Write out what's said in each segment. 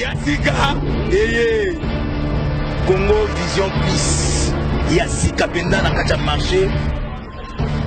Yassika Eye Congo Vision Plus Yassika Penda na kacha marché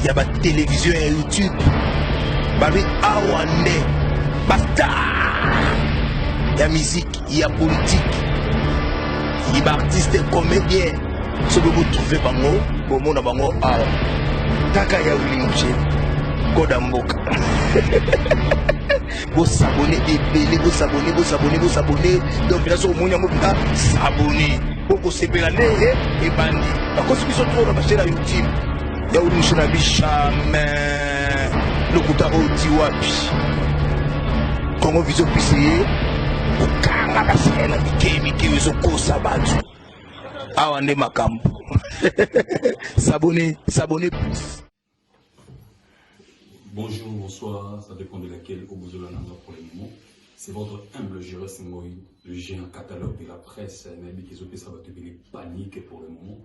ya ba télévision et YouTube babi awande basta ya musique ya politique il ba artiste comédien ce que vous trouvez bango bomo na bango awa taka ya ulimche koda mboka vous abonnez ebele vous abonnez donc là sur monya mobuta s'abonner pour se pelaner et bandi parce que biso trop na bachela YouTube ya ulimche na bishame lokuta oti wapi Congo Vision Plus ukanga basena mikemi wezo kosa batu awa nde makambo s'abonner plus. Bonjour, bonsoir, ça dépend de laquelle au bout de la nana pour le moment. C'est votre humble gérant Simoï, le géant catalogue de la presse, mais qui s'occupe ça va te payer panique pour le moment.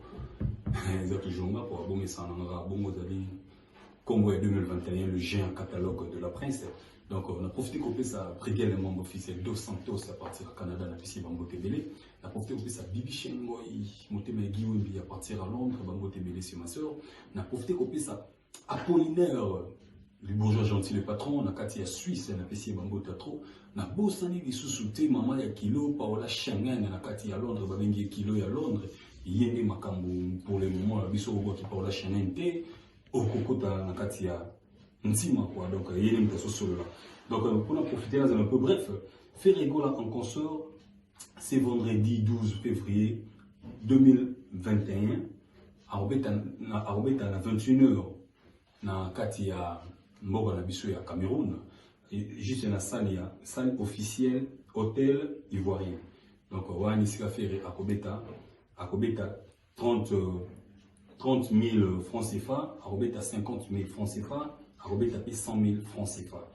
Ils ont toujours mal pour abommer ça en aura bon modali Congo 2021, le géant catalogue de la presse. Donc on a profité qu'on fait ça préguer les membres officiels Dos Santos à partir du Canada, la PC Bambo Tébélé. On a profité qu'on fait ça Bibi Chengoy, Motémé Guillaume à partir à Londres, Bambo Tébélé sur ma soeur. On a profité qu'on fait ça Apollinaire. Le bourgeois gentil, le patron, on a Katia Suisse, on a PC Bambo Tatro, on a Bossani qui sous-souté, maman ya kilo, Paola Schengen, on a Katia à Londres, Babengi kilo à Londres, Yéné Makambo pour le moment, la biso qui Paola Schengen, au Kokota, on a Katia Ntima, quoi, donc Yéné Mtasso solo là. Donc pour en profiter là, c'est un peu bref, Ferregola en consort, c'est vendredi 12 février 2021, à Robeta à 21h, na Katia. Mboga na biso ya Cameroun, juste na salle officielle hôtel ivoirien. Donc wani sika faire akobeta 30 000 francs CFA, akobeta 50 000 francs CFA, akobeta 100 000 francs CFA.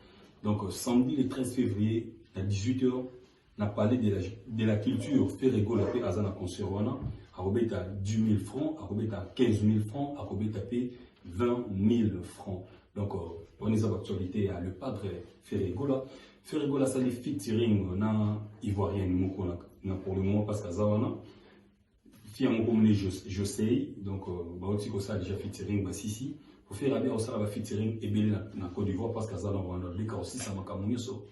Donc samedi le 13 février à 18h, on a parlé de la culture Ferrego la paix azana concert wana, akobeta 10 000 francs, akobeta 15 000 francs, akobeta 20 000 francs. Donc, on est à l'actualité, le padre Ferregola. Ferregola, ça les featuring na ivoirien pour le moment parce que Zawana, fille mon communé je sais, donc bah aussi que ça déjà featuring bah si pour faire rabia aussi va featuring et bien na Côte d'Ivoire parce que Zawana on a les cas aussi ça m'a kamunyoso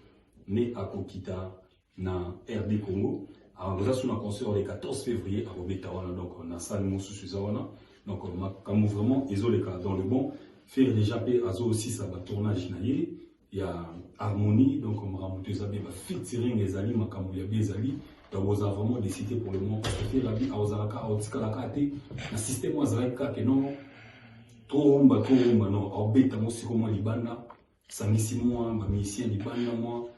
né à Kokita na RD Congo. Alors là sur un concert le 14 février à Robetawana donc on a ça nous sous Zawana donc comme vraiment isolé dans le bon. Faire déjà Azo aussi ça va tournage naïe il y a harmonie donc on va monter ça bien featuring les ali makambu ya bezali donc vous avez vraiment décidé pour le moment parce que la vie à Ozaraka otika la kate na système Ozaraka que non trop non obeta mo sikomo libanda samisi moi ma musicien libanda moi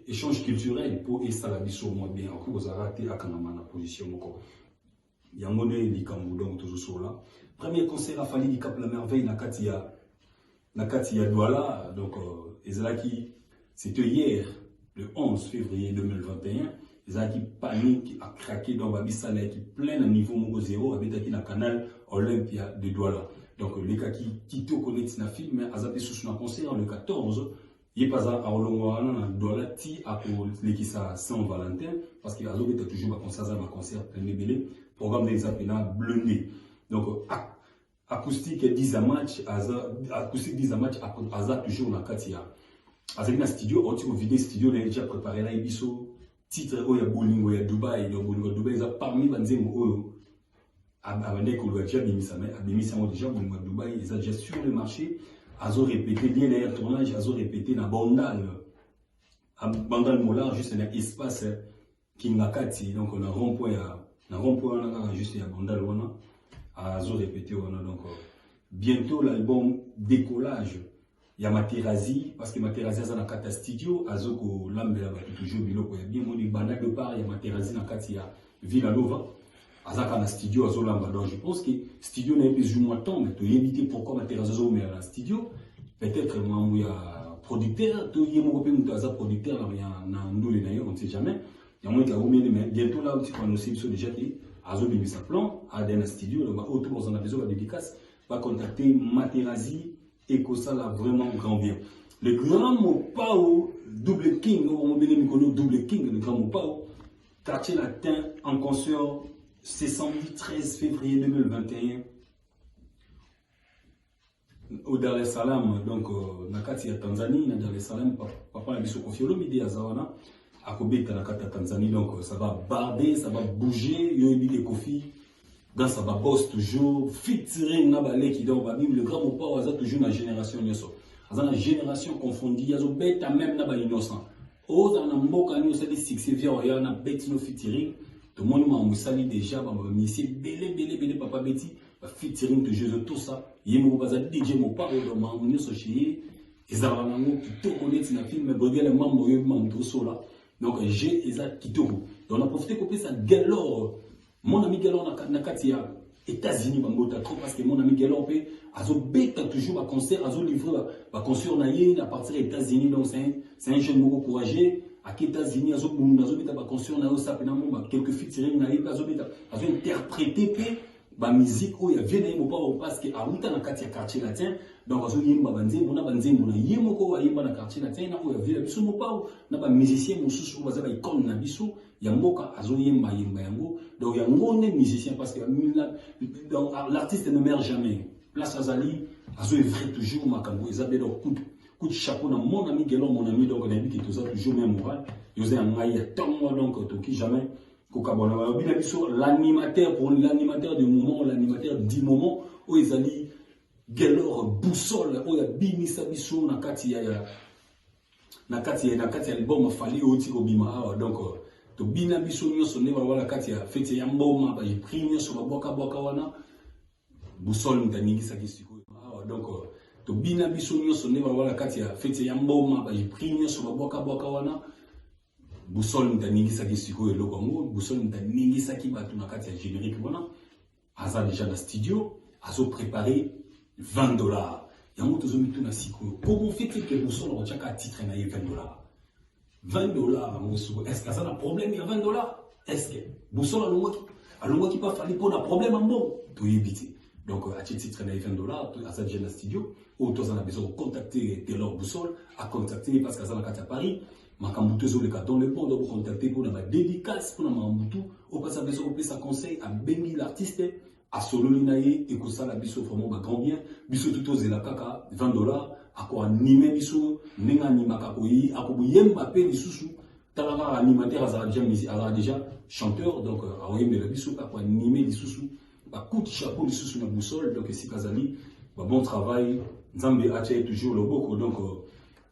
échange culturel pour esa la biso moi bien après Ozaraka akana na position moko yangone likambu donc toujours sur là. Premier concert à Fali du Cap la Merveille na Katia Douala donc Ezalaki c'était hier le 11 février 2021 Ezalaki panique a craqué dans Babissala qui plein à niveau Mogo 0 avec na canal Olympia de Douala donc les cas qui te connaissent na film mais azapé sous un concert le 14 il pas à Olongoana na Douala ti à l'équipe Saint-Valentin parce qu'il a toujours un concert plein de belé programme des appels blindé. Donc, acoustique 10 à match, acoustique 10 à match, Aza toujours na Katia. Avec un studio, on tire vidéo studio, on a déjà préparé là, ibiso, titre, il y a Bolingo, il y a Dubaï, donc Bolingo, Dubaï, parmi Banzemo, Oyo, Abandé, qu'on a déjà Bimisa, déjà Bolingo, Dubaï, ils ont déjà sur le marché, Azo répété, bien les tournage, Azo répété, na Bandal, Mola, juste un espace, qui n'a Kati, donc on a rond-point, on a juste un Bandal, Azo répété donc bientôt l'album décollage il y a Materazzi parce que Materazzi a na kata studio Azo ko lambela ba toujours biloko ya bien moni banda de part il y a Materazzi na kati ya Villa Nova Azaka na studio Azo lamba donc je pense que studio n'est plus moins temps mais tu éviter pourquoi Materazzi Azo mais na studio peut-être moi il y a producteur tu y mon copain Aza producteur na ndole na yo on sait jamais il y a moins que mais bientôt là tu connais aussi déjà Azo bimi sa plan, à d'un studio, le autre on a besoin de dédicace, va contacter Materazzi et que ça là vraiment grand bien. Le grand mot Pao, double king, on va double king, le grand mot Pao, quartier latin en concert, c'est samedi 13 février 2021 au Dar es Salaam, donc nakati ya Tanzanie, na Dar es Salaam, papa na biso Kofiolo midi ya zawana, akobeta nakati ya Tanzanie, donc ça va barder, ça va bouger, yo ebi de Kofi, dans ça va boss toujours, featuring na balé qui donc babim, le grand mopa waza toujours na génération nyoso, aza na génération confondue, yazo beta même na ba innocent, oza na mboka ni osali succès via oya na beti no featuring, tout le monde m'a moussali déjà, bah monsieur belé papa Betty, featuring toujours tout ça. Yemo baza DJ mo pa do ma munyo so chier ezala nango kitoko neti na film brigale mambo yo mambo so là. Donc j'ai eza kitoko. Donc on a profité couper ça Galore. Mon ami Galore na kati ya États-Unis bambota trop parce que mon ami Galore pe azo beta toujours ba concert azo livrer ba concert na yé à partir des États-Unis, donc c'est un jeune beaucoup courageux à États-Unis azo beta ba concert na yo ça pena mo quelques featuring na yé azo beta azo interpréter pe ba musique où il y a venu au parce que à outa na quartier latin donc azo yemba banzembo na banzembo na yemo ko yemba na quartier latin na ko ya vila biso mo pa na ba musicien mususu baza ba icône na biso ya mboka azo yemba yango donc ya ngone musicien parce que donc l'artiste ne meurt jamais place azali azo vrai toujours makambo ezabe donc coup de chapeau na mon ami Gelon mon ami donc on a dit que tout toujours même moral yose ngai ya tongo donc toki jamais l'animateur pour l'animateur du moment, l'animateur du moment, où ils allaient Gelor boussole, où il y a Bimisa Bissou, Nakati album Fali Oti Obima, donc to Bina Bissou, son nez, voilà, Katia, fait Yamboma, j'ai pris sur la Boka Wana, boussole, Tanigi Sakisiko, donc to Bina Bissou, son nez, voilà, Katia, fait Yamboma, j'ai pris sur la Boka Wana. Boussole ntaningisa siko elo kongo boussole ntaningisa ki batu na kati ya générique bona aza déjà dans studio azo préparer $20 yango tozo mitu na siko comment fait-il que boussole rochaka titre na $20 ngosuko est-ce que ça a un problème il y a $20 est-ce que boussole alongo ki pas fali pour un problème en bon to yebiti donc à titre na $20 aza déjà dans studio ou toza na besoin de contacter Taylor Boussole à contacter parce qu'aza na kati ya Paris Makambutu zo le carton le pont de vous contacter pour la dédicace pour la Makambutu au passage besoin de sa conseil à Bengi l'artiste à Sololinaye et que ça la biso vraiment ba grand bien biso tout aux la kaka $20 à quoi animer biso nenga ni makakoyi à ko yemba pe bisusu talanga animateur a déjà chanteur donc à oyembe la biso à quoi animer bisusu ba coup de chapeau bisusu na boussole donc si Kazali ba bon travail Nzambe a toujours le boko donc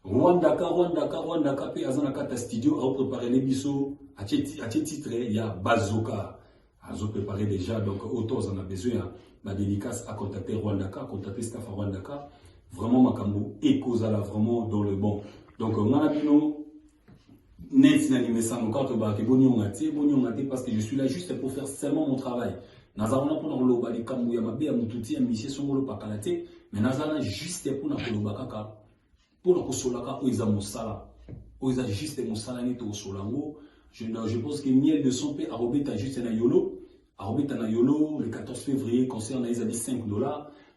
Rwanda pe azana kata studio a préparé les biso à titre il y a Bazooka a préparé déjà donc autos en a besoin la dédicace à contacter Rwandaka contacter staff à Rwandaka vraiment makambo ekozala vraiment dans le bon donc moi bino net n'animé ça mon carte ba ke boni ngati parce que je suis là juste pour faire seulement mon travail nazana pour dans loba li kambu ya mabe ya mututi ya mission songolo pakalate mais nazana juste pour na koloba kaka pour le solaka où ils ont moussala où ils ont juste moussala ni to solango je pense que miel de son père a robeta juste na yolo le 14 février concerne ils ont dit $5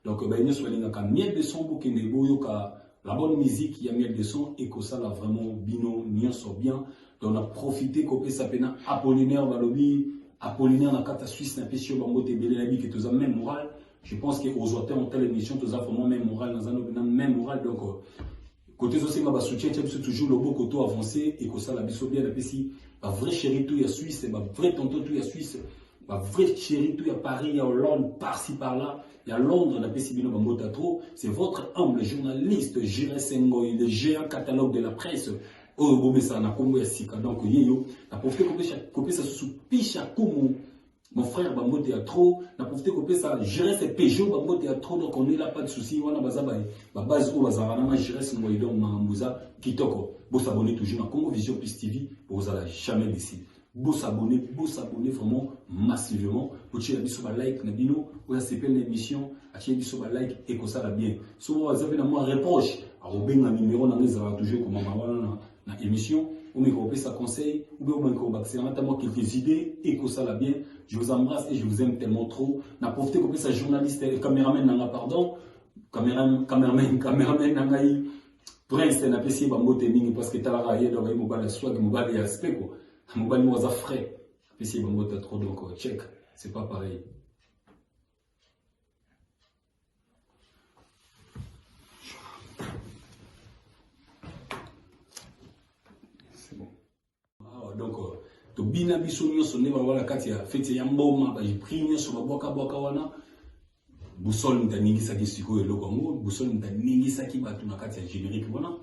donc ben nous soyons ka miel de son bouquet de boyoka la bonne musique il y a miel de son et que ça là vraiment bino bien sort bien donc on a profité copé ça pena Apollinaire Balobi Apollinaire na kata Suisse na pesio bambote belé la bi que tous même moral je pense que aux auteurs en telle émission tous vraiment même moral dans un même moral donc côté aussi ma soutien c'est toujours le beau côté avancé et que ça la biso bien la pesi ba vrai chéri tout ya Suisse ba vrai tonton tout ya Suisse ba vrai chéri tout ya Paris ya Hollande par-ci par-là il y a Londres la pesi bino bambota trop c'est votre humble journaliste Jire Sengoy le géant catalogue de la presse oh bon mais ça na Congo ya sika donc yeyo la profité copier ça sous picha kumu mon frère Bambo Théâtre, n'a profité que ça, gérer ses Peugeot Bambo Théâtre, donc on est là, pas de souci, on a ma base où Bazarana, gérer son moyen, Mamouza, Kitoko. Vous s'abonnez toujours à Congo Vision Plus TV, vous allez jamais décider. Vous s'abonnez vraiment massivement. Vous tirez des like, Nabino, vous avez l'émission, à tirer des like et que ça va bien. Souvent, vous avez un reproche, à Robin, un numéro, on a toujours comme dans l'émission. Ou me ça conseil, ou bien c'est notamment quelques idées et que ça va bien. Je vous embrasse et je vous aime tellement trop. N'a profité que ça journaliste et caméraman n'a pardon. Caméraman n'a prince n'a pas essayé de m'embêter parce que t'as la raille dans le mobile swag mobile et aspect quoi. Mobile nous a frais. PC Bango t'as trop donc check, c'est pas pareil. C'est bon. Ah, donc to bina biso nyonso ne wala kati ya fete ya mboma ba pris nyonso ba boka wana busol ntaningisa ki siko eloko ngo busol ntaningisa ki batu na kati ya générique wana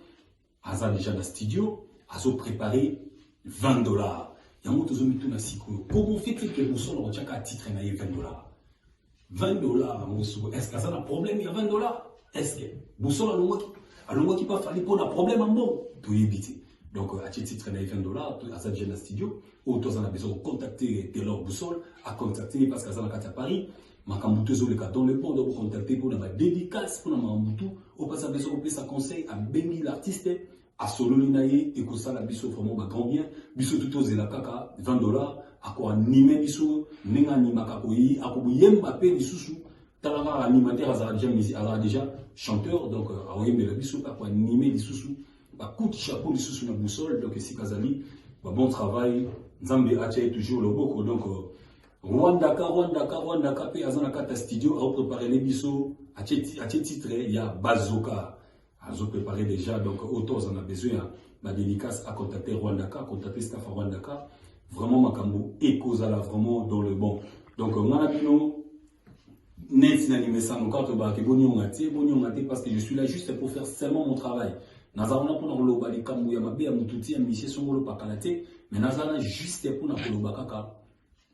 aza déjà na studio azo préparer $20. Yango tozomi tuna siko comment fait-il que busol o chaka titre na $20? $20 est-ce que ça a un problème il y a $20? Est-ce que busol alongo ki pas fali pour un problème en bon to yebite. Donc, à titre de $20, à cette jeune studio, où tu as besoin de contacter Taylor Boussole, à contacter parce qu'à à Paris, ma cambuteuse le cas dans le pont, de vous contacter pour une dédicace pour ma mamboutou, au passage besoin de sa conseil à bénir l'artiste, à Sololinaye, et que ça la biso vraiment grand bien, biso tout aux la kaka, $20, à quoi animer biso, n'enga ni makakoyi, à quoi yemba pe ni susu, talanga animateur à déjà chanteur, donc à oyembe la biso, à quoi animer les susu. Coup de chapeau les sous la boussole, donc ici Kazali, bon travail, Nzambe Ache toujours le boko, donc Rwanda, puis Azana Kata Studio a préparé les bisous, à titre, il y a Bazooka, ils ont préparé déjà, donc autant on a besoin, ma dédicace à contacter Rwandaka, contacter staff à Rwandaka, vraiment Makambo, Ekozala, vraiment dans le bon. Donc, on a net n'animé ça, mon quand on va parce que je suis là juste pour faire seulement mon travail. Nazarana pour nous lobali kambu ya mabe ya mututi ya mission songolo pakalate mais nazana juste pour na kolobakaka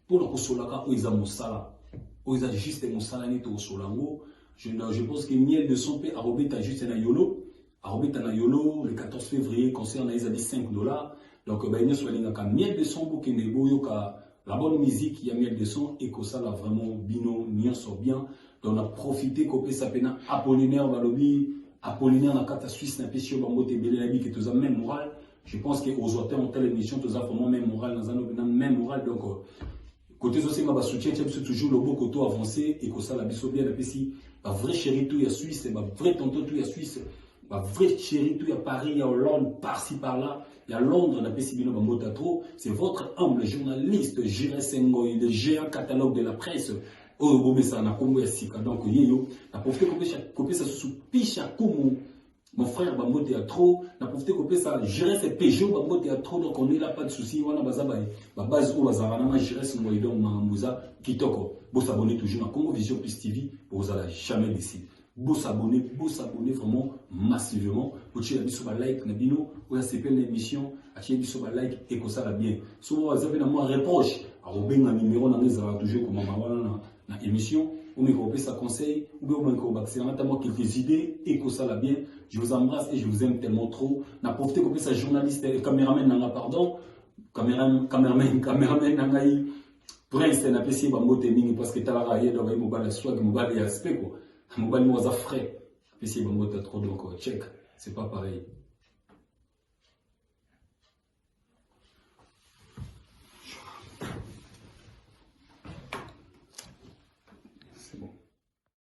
pour na kosolaka oiza mosala oiza juste mosala ni to solango je pense que miel de son père arobeta juste na yolo le 14 février concert na isa $5 donc ba ino solinga ka miel de son bokende boyoka la bonne musique ya miel de son et que ça là vraiment bino nyonso bien donc on a profité copé ça pena Apollinaire balobi Apollinaire na kata Suisse na pesio bango tebele na bi que tous a même moral. Je pense que aux auteurs en telle émission tous a vraiment même moral dans un même moral donc côté aussi ma soutien c'est toujours le beau côté avancé et que ça la biso bien la pesi ba vrai chéri tout ya Suisse ba vrai tonton tout ya Suisse ba vrai chéri tout ya Paris ya Hollande par-ci par-là il y a Londres na pesi bino bango trop c'est votre humble journaliste Jéré Sengoy le géant catalogue de la presse. Oh, bon, mais ça n'a pas donc, yéyo, n'a profité copier ça sous picha comme mon frère Bambo Théâtre, n'a profité copier ça, gérer ses Peugeot Bambo Théâtre, donc on est là, pas de souci, on a base où Bazarana, gérer son moyen Mamouza, Kitoko. Vous s'abonnez toujours à Congo Vision Plus TV, vous allez jamais décider. Vous s'abonnez vraiment massivement. Vous tirez un like, Nabino, vous avez l'émission, vous tirez un like et que ça va bien. Souvent, vous avez un reproche, à Robin, un numéro, on a toujours comme dans l'émission, ou me copier sa conseil, ou bien me copier quelques idées, et que ça va bien. Je vous embrasse et je vous aime tellement trop. N'a profité copier sa journaliste, caméraman, pardon, caméraman, nangaï, prince, n'a pas essayé de me parce que t'as la raille, donc il m'a balé soit, il m'a balé aspect, quoi. Il m'a balé moi à frais. Essayé de me trop, donc check, c'est pas pareil.